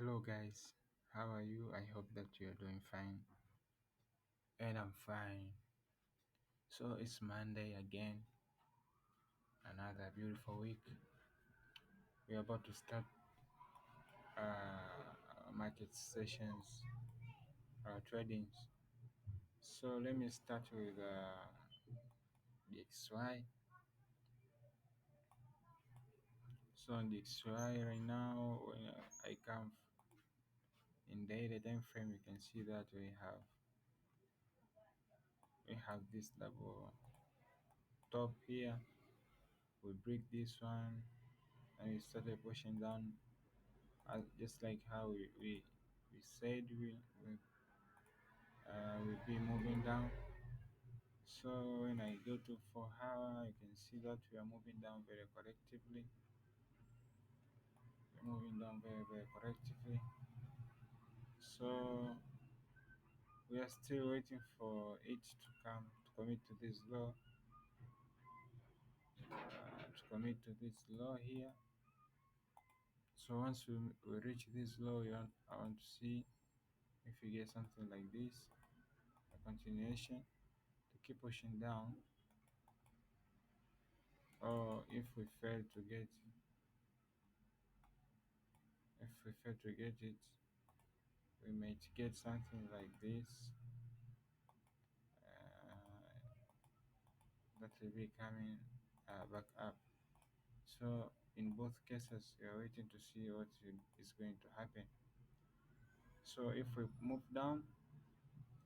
Hello guys, how are you? I hope that you are doing fine. And I'm fine. So it's Monday again, another beautiful week. We're about to start market sessions, tradings. So let me start with the XY. So on the XY right now, when I come in daily time frame, you can see that we have this double top here. We break this one, and we started pushing down just like how we said we'll be moving down. So when I go to 4 hour, you can see that we are moving down very collectively. We're moving down very collectively. So we are still waiting for it to commit to this law, here. So once we reach this law, I want to see if we get something like this, a continuation to keep pushing down, or if we fail to get it, we might get something like this, uh, that will be coming back up. So in both cases, we are waiting to see what is going to happen. So if we move down,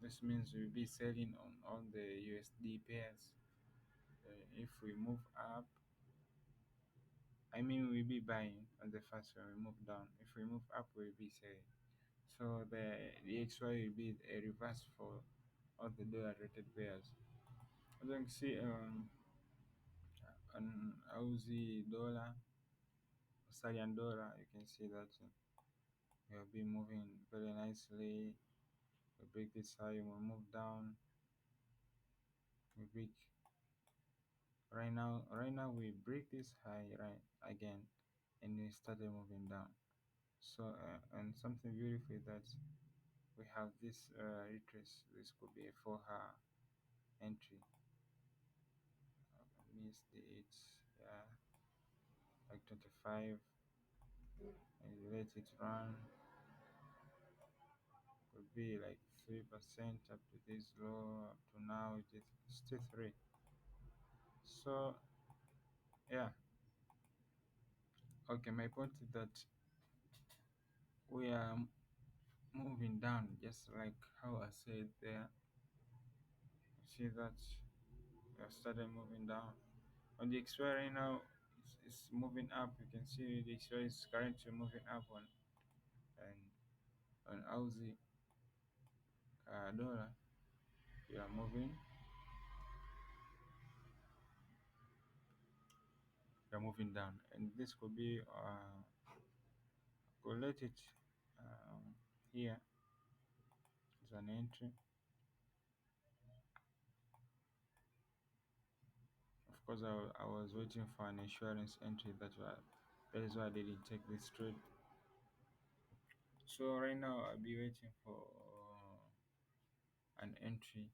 this means we'll be selling on all the USD pairs. If we move up, I mean we'll be buying on the first one. We move down. If we move up, we'll be selling. So the XY will be a reverse for all the dollar rated pairs. As you can see, on Aussie dollar, Australian dollar, you can see that we have been moving very nicely. We break this high, we move down, we break. Right now we break this high right again, and we started moving down. So and something beautiful is that we have this retrace. This could be a 4 hour entry. Missed it, yeah, like 25, and let it run. Could be like 3% up to this low. Up to now it is still 3. So yeah, okay, my point is that we are moving down just like how I said there. You see that we have started moving down. On the XY right now, it's moving up. You can see the XY is currently moving up and on Aussie dollar. We are moving down, and this could be could let it um, here is an entry. Of course, I was waiting for an insurance entry. That is why I didn't take this trade. So right now I'll be waiting for an entry.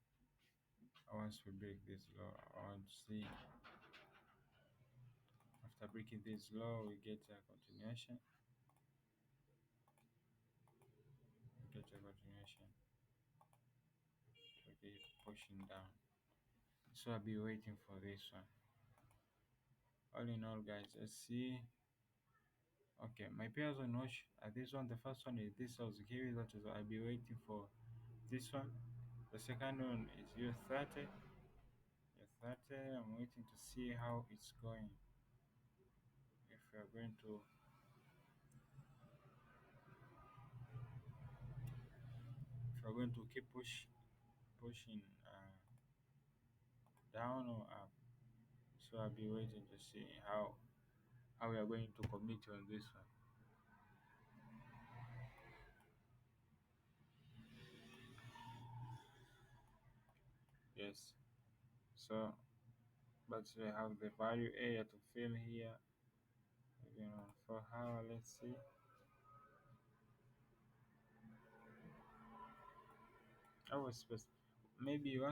Once we break this low, I want to see after breaking this low we get a continuation. To keep pushing down. So I'll be waiting for this one. All in all, guys, let's see. Okay, my pairs on watch. This one, the first one is this Kiwi. That is, I'll be waiting for this one. The second one is U30. U30. I'm waiting to see how it's going. If we're going to, keep pushing down or up. So I'll be waiting to see how we are going to commit on this one. Yes. So, but we have the value area to fill here. For how? Let's see. I was supposed maybe we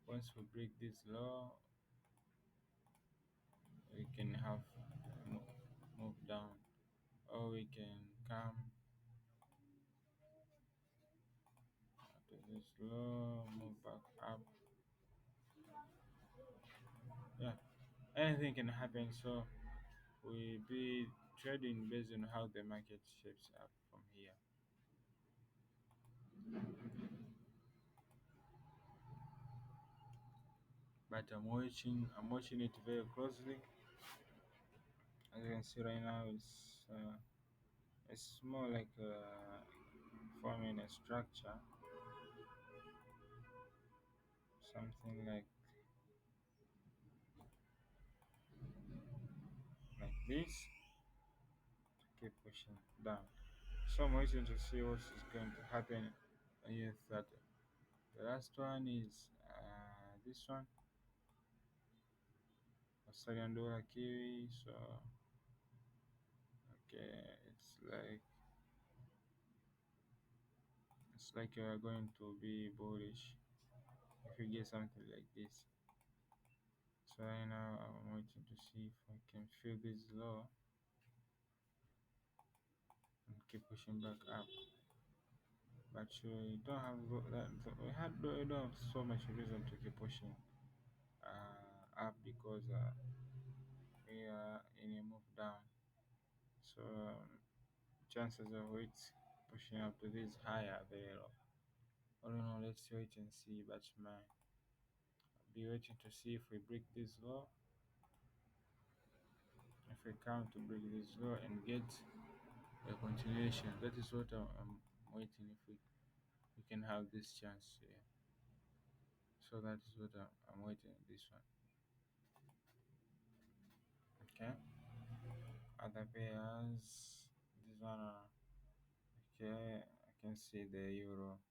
once we break this law, we can have mo- move down, or we can come to this law, move back up. Yeah, anything can happen. So we be trading based on how the market shapes up from here. But I'm watching it very closely. As you can see right now, it's more like forming a structure, something like this. Keep pushing down. So I'm waiting to see what is going to happen here. That the last one is this one, Australian dollar kiwi. So okay, it's like you are going to be bullish if you get something like this. So right now I'm waiting to see if I can feel this low and keep pushing back up. But we don't have we don't have so much reason to keep pushing up because we are in a move down. So chances of it pushing up to this high are very low. I don't know. Let's wait and see. But my be waiting to see if we break this low. If we come to break this low and get a continuation, that is what I'm waiting. If we can have this chance here. So that is what I'm waiting. This one. Okay. Other pairs. This one. Okay. I can see the euro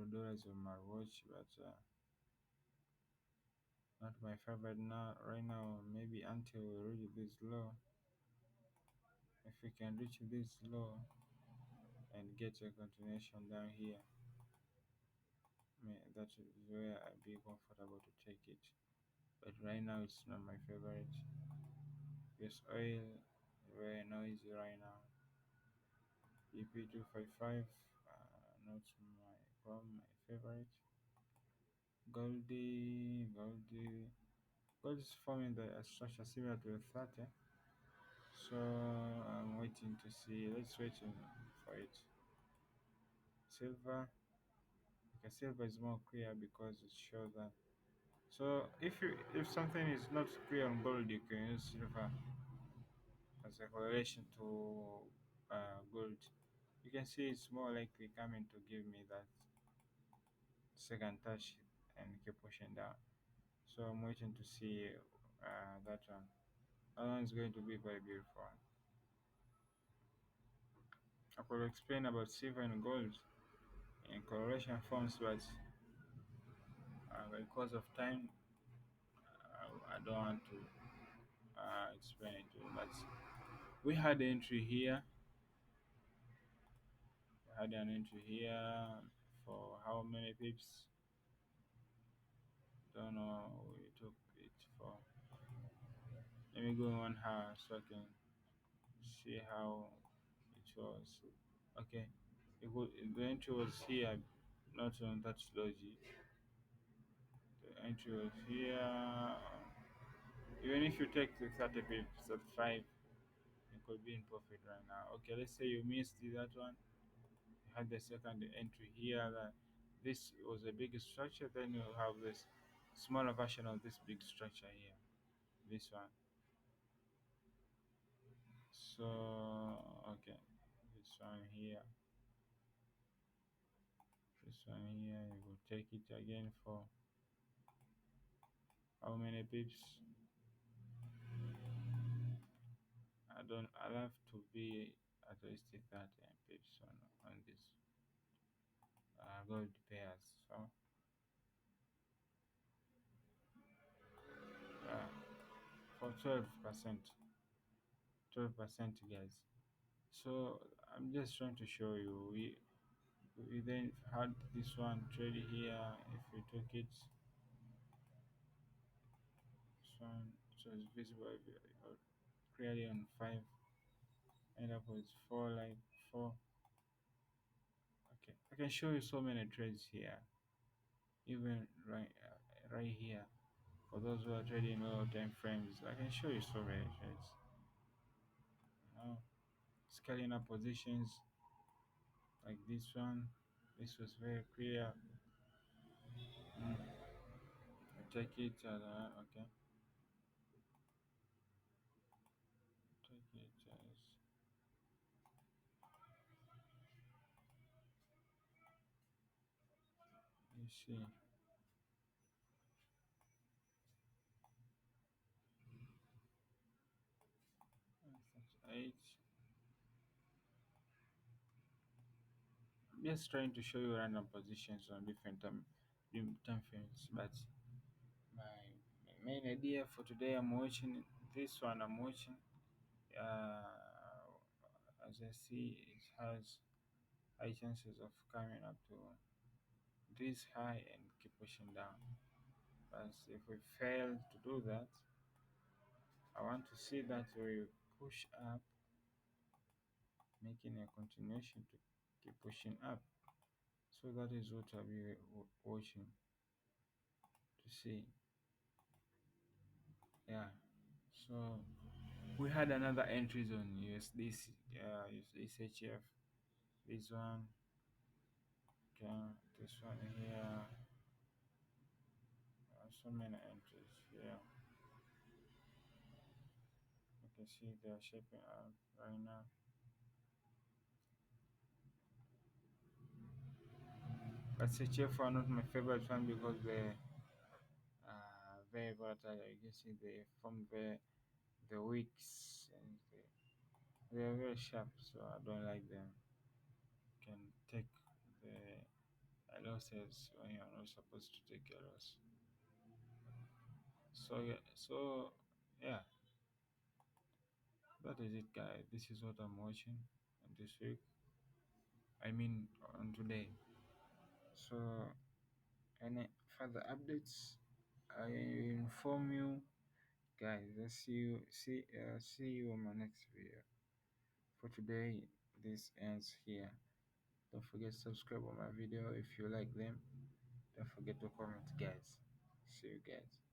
dollars on my watch, but not my favorite now. Right now, maybe until we reach this low. If we can reach this low and get a continuation down here, that is where I'd be comfortable to take it. But right now, it's not my favorite. This oil very noisy right now. EP255, not my favorite. Gold is forming the structure similar to a 30. So I'm waiting to see. Let's wait for it. Silver, okay, silver is more clear because it shows that. So if something is not clear on gold, you can use silver as a correlation to gold. You can see it's more likely coming to give me that second touch and keep pushing down. So I'm waiting to see that one. That one is going to be very beautiful. I could explain about silver and gold in correlation forms, but because of time, I don't want to explain it to you. But we had entry here. We had an entry here for how many pips? Don't know. We took it for. Let me go in 1 hour so I can see how it was. Okay, the entry was here, not on that logic. The entry was here. Even if you take the 30 pips at 5, you could be in profit right now. Okay, let's say you missed that one. You had the second entry here. This was a big structure. Then you have this smaller version of this big structure here. This one. So okay, this one here. This one here. You will take it again for how many pips? I'll have to be at least 30 pips on this gold pairs. So uh, for 12%, 12% guys. So I'm just trying to show you. We then had this one trade here. If we took it, this one, so it's visible clearly on 5, end up with 4, like 4. Okay, I can show you so many trades here, even right here. For those who are trading lower time frames, I can show you so many trades. Now, scaling up positions like this one, this was very clear. I take it okay, take it as you see. That's 8. I'm just trying to show you random positions on time frames, but my main idea for today, I'm watching this one. I'm watching. Uh, as I see, it has high chances of coming up to this high and keep pushing down. But if we fail to do that, I want to see that we push up, making a continuation to keep pushing up. So that is what I'll be watching to see. Yeah. So we had another entries on USDC, USDCHF. This one, okay, this one here. So many entries here. You can see they are shaping up right now. But CHF are not my favorite one because they are very volatile. You can see they form the wicks and they are very sharp, so I don't like them. You can take the losses when you're not supposed to take a loss. So yeah, that is it, guys. This is what I'm watching this week. I mean, on today. So any further updates, I inform you, guys. Let's see you on my next video. For today, this ends here. Don't forget to subscribe on my video if you like them. Don't forget to comment, guys. See you guys.